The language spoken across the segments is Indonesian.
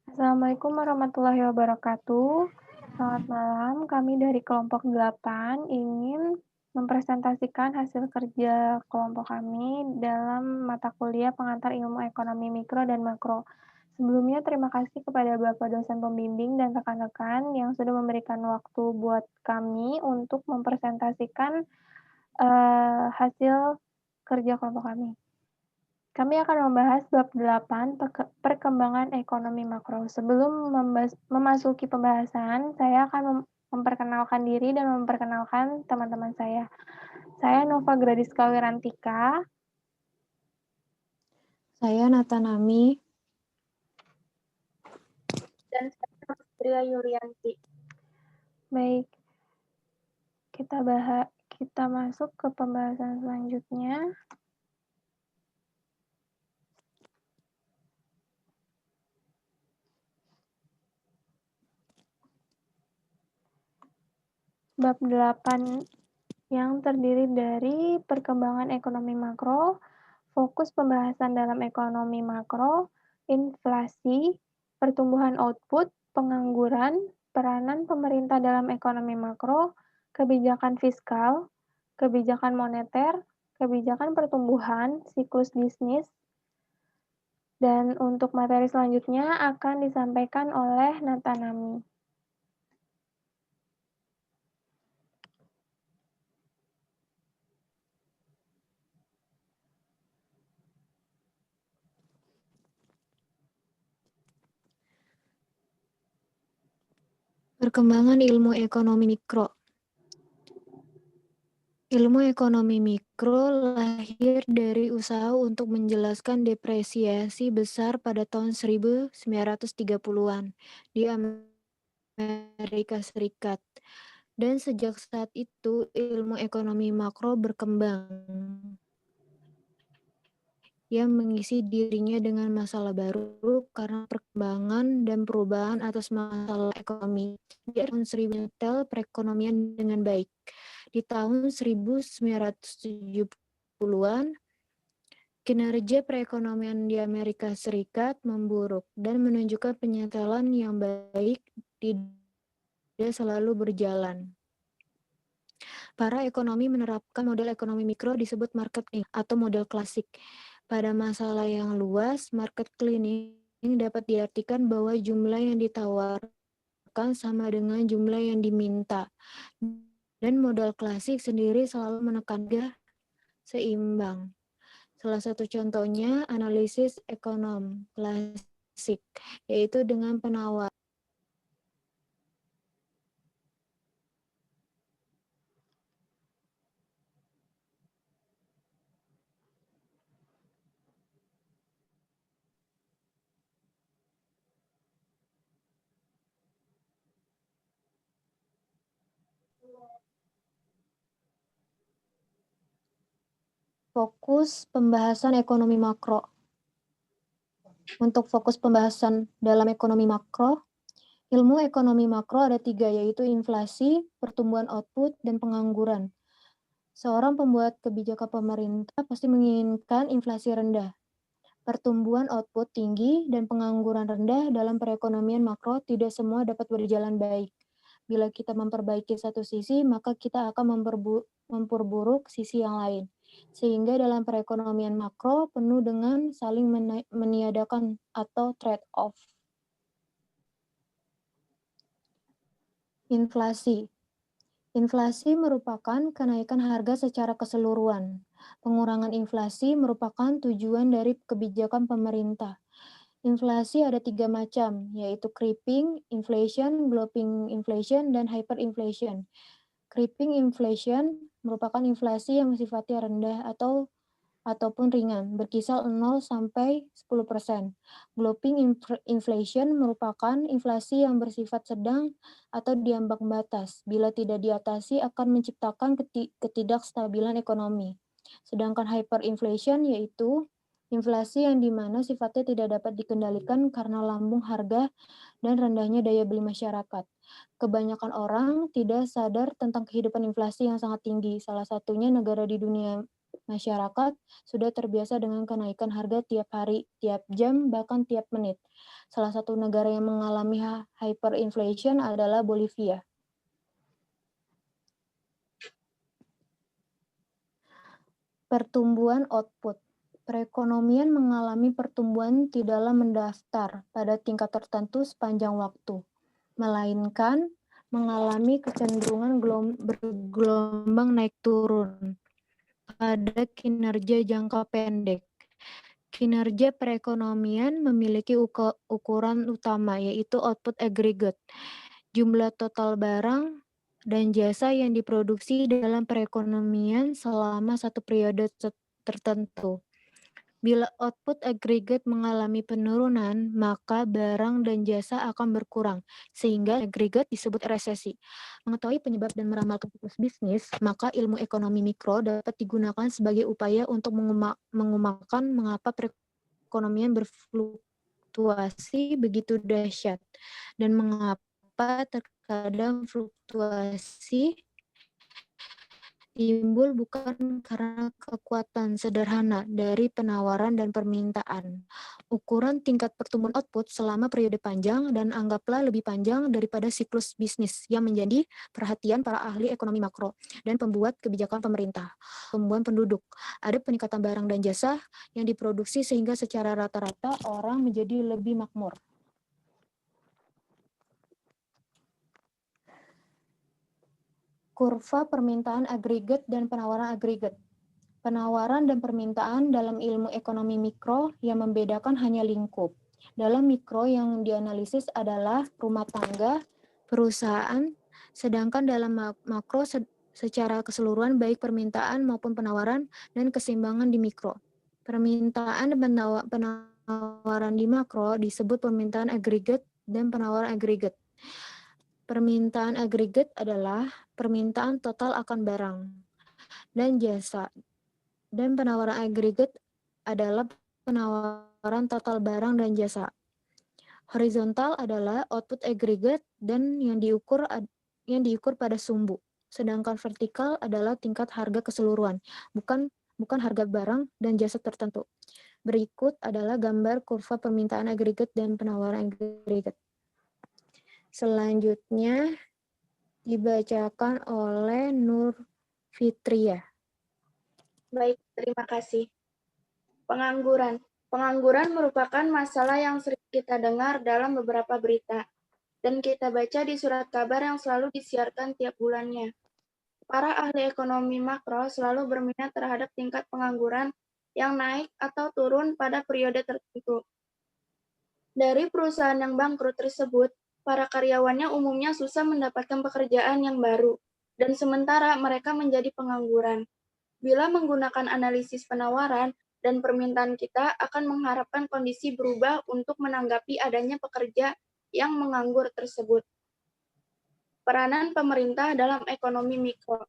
Assalamualaikum warahmatullahi wabarakatuh. Selamat malam, kami dari kelompok 8 ingin mempresentasikan hasil kerja kelompok kami dalam mata kuliah pengantar ilmu ekonomi mikro dan makro. Sebelumnya terima kasih kepada Bapak dosen pembimbing dan rekan-rekan yang sudah memberikan waktu buat kami untuk mempresentasikan, hasil kerja kelompok kami. Kami akan membahas bab 8 perkembangan ekonomi makro. Sebelum memasuki pembahasan, saya akan memperkenalkan diri dan memperkenalkan teman-teman saya. Saya Nova Gradiska Wirantika. Saya Natanami. Dan saya Pria Yulianti. Baik, kita masuk ke pembahasan selanjutnya. Bab 8 yang terdiri dari perkembangan ekonomi makro, fokus pembahasan dalam ekonomi makro, inflasi, pertumbuhan output, pengangguran, peranan pemerintah dalam ekonomi makro, kebijakan fiskal, kebijakan moneter, kebijakan pertumbuhan, siklus bisnis, dan untuk materi selanjutnya akan disampaikan oleh Natanami. Perkembangan ilmu ekonomi mikro. Ilmu ekonomi mikro lahir dari usaha untuk menjelaskan depresiasi besar pada tahun 1930-an di Amerika Serikat. Dan sejak saat itu ilmu ekonomi makro berkembang. Ia mengisi dirinya dengan masalah baru karena perkembangan dan perubahan atas masalah ekonomi. Di tahun 1000 perekonomian dengan baik. Di tahun 1970-an, kinerja perekonomian di Amerika Serikat memburuk dan menunjukkan penyetelan yang baik tidak selalu berjalan. Para ekonomi menerapkan model ekonomi mikro disebut market cleaning atau model klasik. Pada masalah yang luas, market cleaning dapat diartikan bahwa jumlah yang ditawarkan sama dengan jumlah yang diminta. Dan model klasik sendiri selalu menekan harga seimbang. Salah satu contohnya analisis ekonom klasik, yaitu dengan penawar. Fokus pembahasan ekonomi makro. Untuk fokus pembahasan dalam ekonomi makro, ilmu ekonomi makro ada 3, yaitu inflasi, pertumbuhan output, dan pengangguran. Seorang pembuat kebijakan pemerintah pasti menginginkan inflasi rendah, pertumbuhan output tinggi, dan pengangguran rendah. Dalam perekonomian makro tidak semua dapat berjalan baik. Bila kita memperbaiki satu sisi, maka kita akan memperburuk sisi yang lain. Sehingga dalam perekonomian makro penuh dengan saling meniadakan atau trade-off. Inflasi. Inflasi merupakan kenaikan harga secara keseluruhan. Pengurangan inflasi merupakan tujuan dari kebijakan pemerintah. Inflasi ada 3 macam, yaitu creeping inflation, gloping inflation, dan hyperinflation. Creeping inflation merupakan inflasi yang sifatnya rendah ataupun ringan, berkisar 0 sampai 10%. Gloping inflation merupakan inflasi yang bersifat sedang atau di ambang batas. Bila tidak diatasi akan menciptakan ketidakstabilan ekonomi. Sedangkan hyperinflation yaitu inflasi yang dimana sifatnya tidak dapat dikendalikan karena lambung harga dan rendahnya daya beli masyarakat. Kebanyakan orang tidak sadar tentang kehidupan inflasi yang sangat tinggi. Salah satunya negara di dunia Masyarakat sudah terbiasa dengan kenaikan harga tiap hari, tiap jam, bahkan tiap menit. Salah satu negara yang mengalami hyperinflation adalah Bolivia. Pertumbuhan output. Perekonomian mengalami pertumbuhan tidaklah mendaftar pada tingkat tertentu sepanjang waktu, melainkan mengalami kecenderungan bergelombang naik turun pada kinerja jangka pendek. Kinerja perekonomian memiliki ukuran utama, yaitu output aggregate, jumlah total barang dan jasa yang diproduksi dalam perekonomian selama satu periode tertentu. Bila output aggregate mengalami penurunan, maka barang dan jasa akan berkurang, sehingga aggregate disebut resesi. Mengetahui penyebab dan meramalkan siklus bisnis, maka ilmu ekonomi mikro dapat digunakan sebagai upaya untuk mengumakkan mengapa perekonomian berfluktuasi begitu dahsyat, dan mengapa terkadang fluktuasi timbul bukan karena kekuatan sederhana dari penawaran dan permintaan. Ukuran tingkat pertumbuhan output selama periode panjang dan anggaplah lebih panjang daripada siklus bisnis yang menjadi perhatian para ahli ekonomi makro dan pembuat kebijakan pemerintah. Pertumbuhan penduduk. Ada peningkatan barang dan jasa yang diproduksi sehingga secara rata-rata orang menjadi lebih makmur. Kurva permintaan agregat dan penawaran agregat. Penawaran dan permintaan dalam ilmu ekonomi mikro yang membedakan hanya lingkup. Dalam mikro yang dianalisis adalah rumah tangga, perusahaan, sedangkan dalam makro secara keseluruhan baik permintaan maupun penawaran dan keseimbangan di mikro. Permintaan dan penawaran di makro disebut permintaan agregat dan penawaran agregat. Permintaan agregat adalah permintaan total akan barang dan jasa, dan penawaran agregat adalah penawaran total barang dan jasa. Horizontal adalah output agregat dan yang diukur pada sumbu, sedangkan vertikal adalah tingkat harga keseluruhan, bukan harga barang dan jasa tertentu. Berikut adalah gambar kurva permintaan agregat dan penawaran agregat. Selanjutnya dibacakan oleh Nur Fitria. Baik, terima kasih. Pengangguran. Pengangguran merupakan masalah yang sering kita dengar dalam beberapa berita, dan kita baca di surat kabar yang selalu disiarkan tiap bulannya. Para ahli ekonomi makro selalu berminat terhadap tingkat pengangguran yang naik atau turun pada periode tertentu. Dari perusahaan yang bangkrut tersebut, para karyawannya umumnya susah mendapatkan pekerjaan yang baru, dan sementara mereka menjadi pengangguran. Bila menggunakan analisis penawaran dan permintaan, kita akan mengharapkan kondisi berubah untuk menanggapi adanya pekerja yang menganggur tersebut. Peranan pemerintah dalam ekonomi mikro.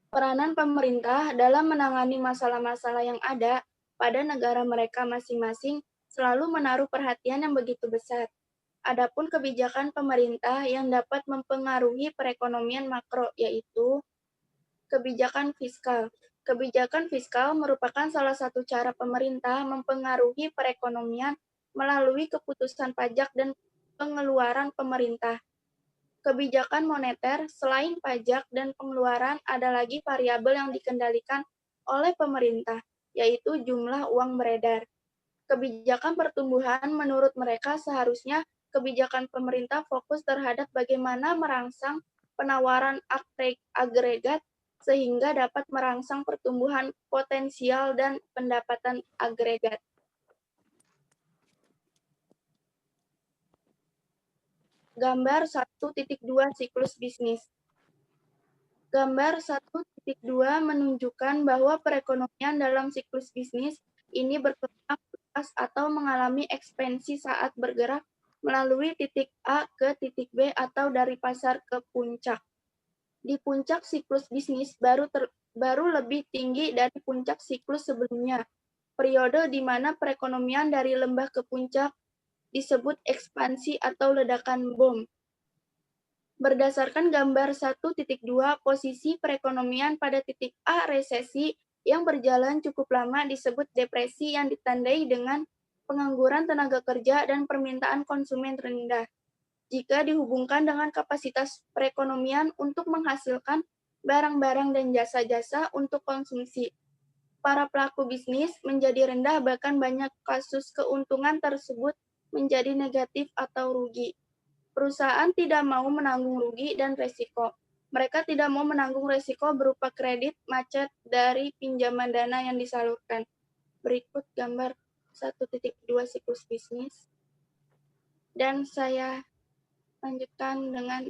Peranan pemerintah dalam menangani masalah-masalah yang ada pada negara mereka masing-masing selalu menaruh perhatian yang begitu besar. Adapun kebijakan pemerintah yang dapat mempengaruhi perekonomian makro, yaitu kebijakan fiskal. Kebijakan fiskal merupakan salah satu cara pemerintah mempengaruhi perekonomian melalui keputusan pajak dan pengeluaran pemerintah. Kebijakan moneter, selain pajak dan pengeluaran, ada lagi variabel yang dikendalikan oleh pemerintah, yaitu jumlah uang beredar. Kebijakan pertumbuhan menurut mereka seharusnya kebijakan pemerintah fokus terhadap bagaimana merangsang penawaran agregat sehingga dapat merangsang pertumbuhan potensial dan pendapatan agregat. Gambar 1.2 siklus bisnis. Gambar 1.2 menunjukkan bahwa perekonomian dalam siklus bisnis ini berkembang luas atau mengalami ekspansi saat bergerak melalui titik A ke titik B atau dari pasar ke puncak. Di puncak siklus bisnis baru lebih tinggi dari puncak siklus sebelumnya. Periode di mana perekonomian dari lembah ke puncak disebut ekspansi atau ledakan bom. Berdasarkan gambar 1.2, posisi perekonomian pada titik A resesi yang berjalan cukup lama disebut depresi yang ditandai dengan pengangguran tenaga kerja dan permintaan konsumen rendah. Jika dihubungkan dengan kapasitas perekonomian untuk menghasilkan barang-barang dan jasa-jasa untuk konsumsi, para pelaku bisnis menjadi rendah, bahkan banyak kasus keuntungan tersebut menjadi negatif atau rugi. Perusahaan tidak mau menanggung rugi dan resiko. Mereka tidak mau menanggung resiko berupa kredit macet dari pinjaman dana yang disalurkan. Berikut gambar 1.2 siklus bisnis. Dan saya lanjutkan dengan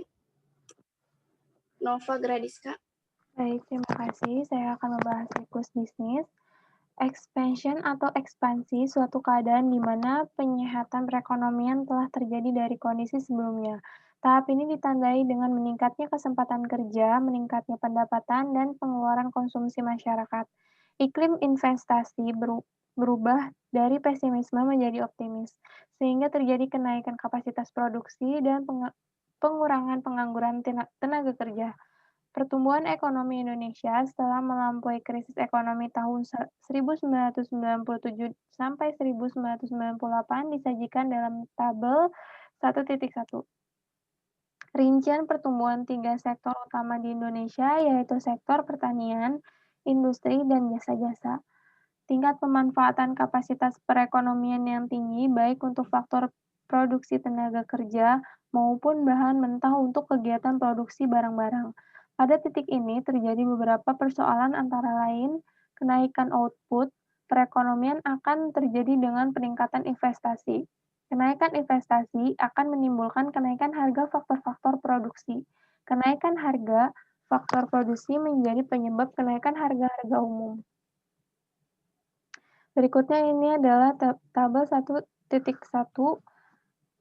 Nova Gradiska. Baik, terima kasih. Saya akan membahas siklus bisnis. Expansion atau ekspansi suatu keadaan di mana penyehatan perekonomian telah terjadi dari kondisi sebelumnya. Tahap ini ditandai dengan meningkatnya kesempatan kerja, meningkatnya pendapatan, dan pengeluaran konsumsi masyarakat. Iklim investasi berubah dari pesimisme menjadi optimis, sehingga terjadi kenaikan kapasitas produksi dan pengurangan pengangguran tenaga kerja. Pertumbuhan ekonomi Indonesia setelah melampaui krisis ekonomi tahun 1997 sampai 1998 disajikan dalam tabel 1.1. Rincian pertumbuhan 3 sektor utama di Indonesia, yaitu sektor pertanian, industri, dan jasa-jasa. Tingkat pemanfaatan kapasitas perekonomian yang tinggi baik untuk faktor produksi tenaga kerja maupun bahan mentah untuk kegiatan produksi barang-barang. Pada titik ini terjadi beberapa persoalan antara lain kenaikan output, perekonomian akan terjadi dengan peningkatan investasi. Kenaikan investasi akan menimbulkan kenaikan harga faktor-faktor produksi. Kenaikan harga faktor produksi menjadi penyebab kenaikan harga-harga umum. Berikutnya ini adalah tabel 1.1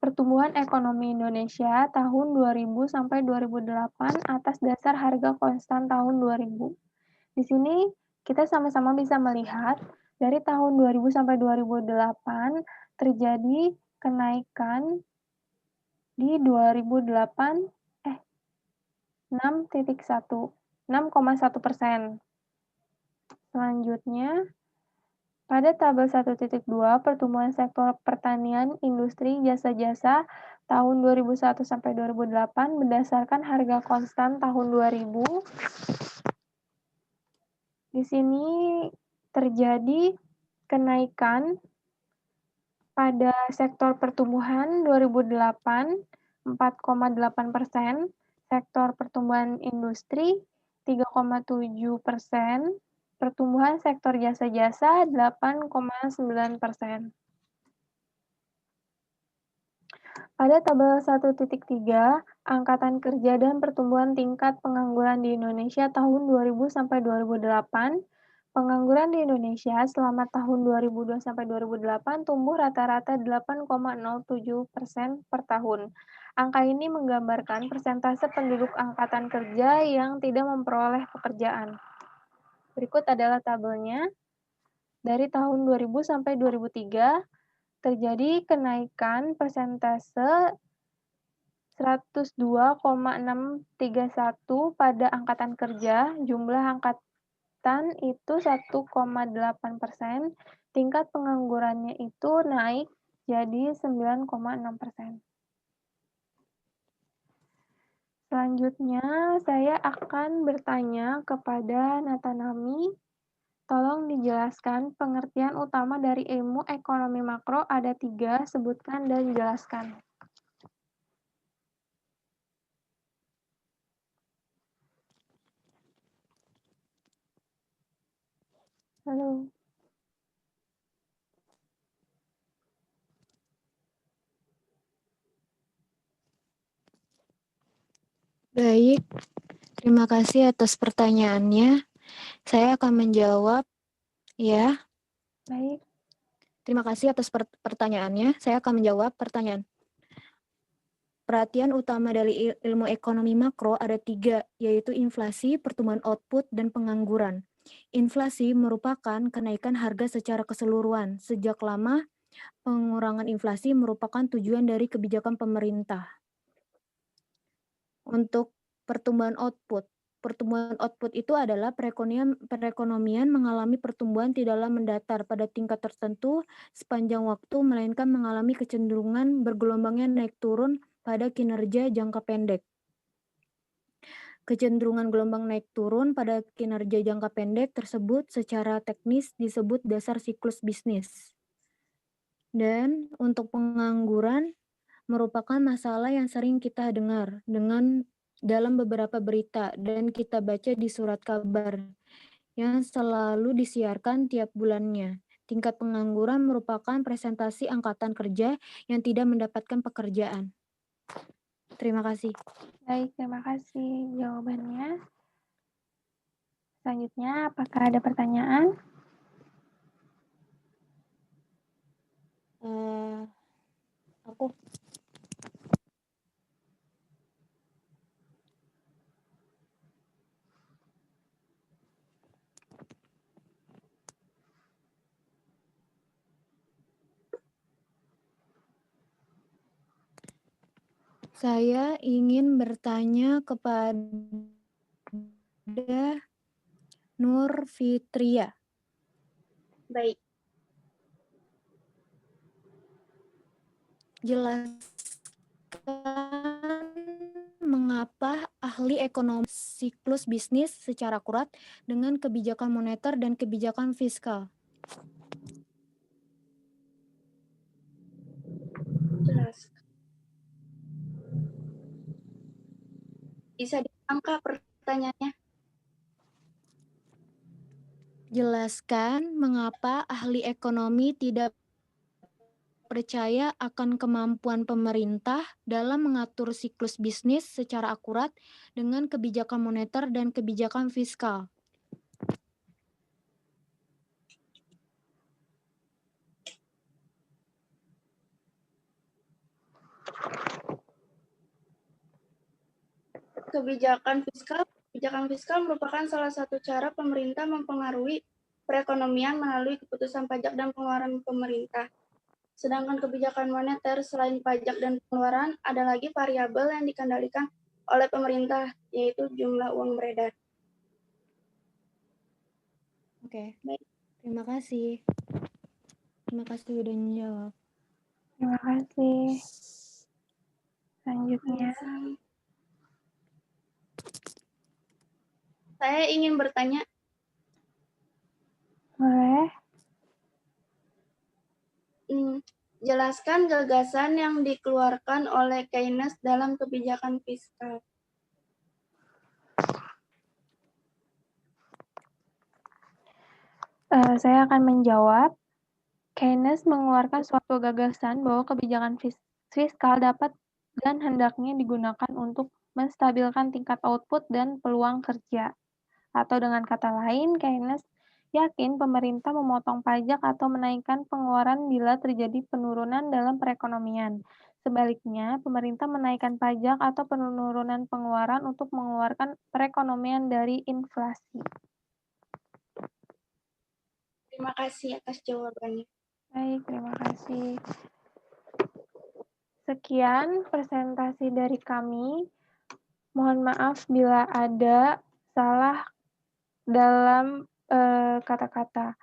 pertumbuhan ekonomi Indonesia tahun 2000 sampai 2008 atas dasar harga konstan tahun 2000. Di sini kita sama-sama bisa melihat dari tahun 2000 sampai 2008 terjadi kenaikan di 2008 6,1%. Selanjutnya pada tabel 1.2, pertumbuhan sektor pertanian, industri, jasa-jasa tahun 2001 sampai 2008 berdasarkan harga konstan tahun 2000. Di sini terjadi kenaikan pada sektor pertumbuhan 2008 4,8%, sektor pertumbuhan industri 3,7%, pertumbuhan sektor jasa-jasa 8,9%. Pada tabel 1.3, angkatan kerja dan pertumbuhan tingkat pengangguran di Indonesia tahun 2000 sampai 2008, pengangguran di Indonesia selama tahun 2002 sampai 2008 tumbuh rata-rata 8,07% per tahun. Angka ini menggambarkan persentase penduduk angkatan kerja yang tidak memperoleh pekerjaan. Berikut adalah tabelnya. Dari tahun 2000 sampai 2003, terjadi kenaikan persentase 102,631 pada angkatan kerja, jumlah angkatan itu 1,8%, tingkat penganggurannya itu naik jadi 9,6%. Selanjutnya, saya akan bertanya kepada Natanami. Tolong dijelaskan pengertian utama dari ilmu ekonomi makro ada 3, sebutkan dan jelaskan. Halo. Baik, terima kasih atas pertanyaannya. Saya akan menjawab, ya. Baik. Terima kasih atas pertanyaannya. Saya akan menjawab pertanyaan. Perhatian utama dari ilmu ekonomi makro ada 3, yaitu inflasi, pertumbuhan output, dan pengangguran. Inflasi merupakan kenaikan harga secara keseluruhan. Sejak lama, pengurangan inflasi merupakan tujuan dari kebijakan pemerintah. Untuk pertumbuhan output, Pertumbuhan output itu adalah perekonomian mengalami pertumbuhan tidaklah mendatar pada tingkat tertentu sepanjang waktu, melainkan mengalami kecenderungan bergelombangnya naik turun pada kinerja jangka pendek. Kecenderungan gelombang naik turun pada kinerja jangka pendek tersebut secara teknis disebut dasar siklus bisnis. Dan untuk pengangguran merupakan masalah yang sering kita dengar dalam beberapa berita dan kita baca di surat kabar yang selalu disiarkan tiap bulannya. Tingkat pengangguran merupakan presentasi angkatan kerja yang tidak mendapatkan pekerjaan. Terima kasih. Baik, terima kasih jawabannya. Selanjutnya, apakah ada pertanyaan? Aku. Saya ingin bertanya kepada Nur Fitria. Baik, Jelaskan mengapa ahli ekonomi siklus bisnis secara akurat dengan kebijakan moneter dan kebijakan fiskal. jelas. Bisa diangkat pertanyaannya? Jelaskan mengapa ahli ekonomi tidak percaya akan kemampuan pemerintah dalam mengatur siklus bisnis secara akurat dengan kebijakan moneter dan kebijakan fiskal. Kebijakan fiskal merupakan salah satu cara pemerintah mempengaruhi perekonomian melalui keputusan pajak dan pengeluaran pemerintah. Sedangkan kebijakan moneter selain pajak dan pengeluaran, ada lagi variabel yang dikendalikan oleh pemerintah, yaitu jumlah uang beredar. Oke, Baik. terima kasih. Terima kasih udah menjawab. Terima kasih. Selanjutnya, Saya ingin bertanya, boleh? jelaskan gagasan yang dikeluarkan oleh Keynes dalam kebijakan fiskal. Saya akan menjawab. Keynes mengeluarkan suatu gagasan bahwa kebijakan fiskal dapat dan hendaknya digunakan untuk menstabilkan tingkat output dan peluang kerja. Atau dengan kata lain, Keynes yakin pemerintah memotong pajak atau menaikkan pengeluaran bila terjadi penurunan dalam perekonomian. Sebaliknya, pemerintah menaikkan pajak atau penurunan pengeluaran untuk mengeluarkan perekonomian dari inflasi. Terima kasih atas jawabannya. Baik, terima kasih. Sekian presentasi dari kami. Mohon maaf bila ada salah dalam kata-kata.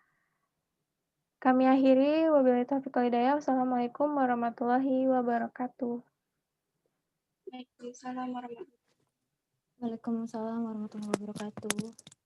Kami akhiri. Wabillahi taufiq wal hidayah. Wassalamualaikum warahmatullahi wabarakatuh. Waalaikumsalam warahmatullahi wabarakatuh. Waalaikumsalam warahmatullahi wabarakatuh.